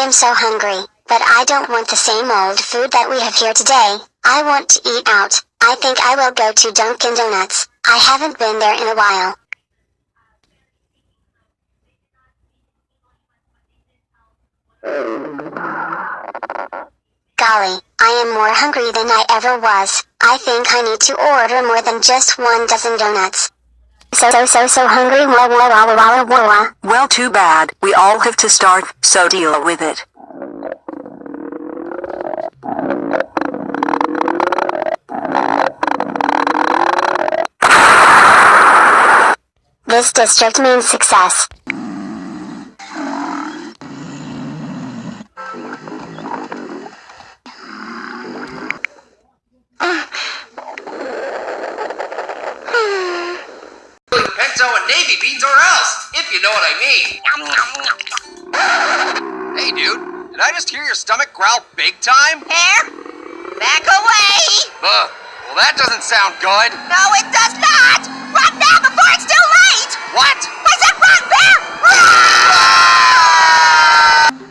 I'm so hungry, but I don't want the same old food that we have here today. I want to eat out. I think I will go to Dunkin' Donuts. I haven't been there in a while. Golly, I am more hungry than I ever was. I think I need to order more than just 1 dozen donuts. So hungry. Well, too bad. We all have to start, so deal with it. This district means success. Pinto and navy beans or else, if you know what I mean. Hey dude, did I just hear your stomach growl big time? Hair, back away! Well that doesn't sound good. No, it does not! Run now before it's too late! What? I said run,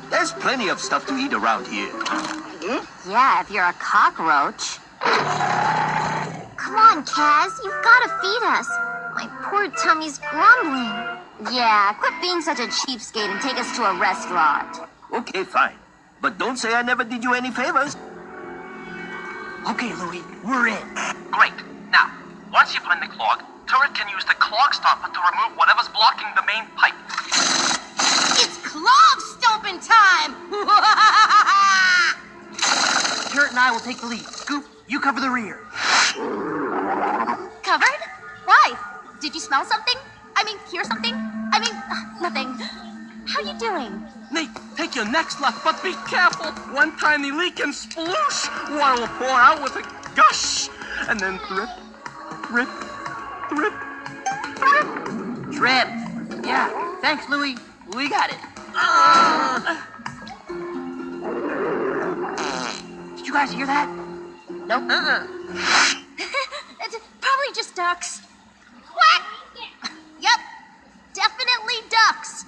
Bear! There's plenty of stuff to eat around here. Yeah, if you're a cockroach. Come on, Kaz, you've gotta feed us. My poor tummy's grumbling. Yeah, quit being such a cheapskate and take us to a restaurant. Okay, fine. But don't say I never did you any favors. Okay, Louie, we're in. Great. Now, once you find the clog, Turret can use the clog stopper to remove whatever's blocking the main pipe. It's clog stomping time! Turret and I will take the lead. Scoop, you cover the rear. Covered? Why? Did you smell something? I mean, hear something? I mean, nothing. How you doing? Nate, take your next left, but be careful. One tiny leak and sploosh. Water will pour out with a gush. And then drip, drip, drip, drip. Drip. Yeah, thanks, Louie. We got it. Did you guys hear that? Nope. It's probably just ducks. What? Yep, definitely ducks.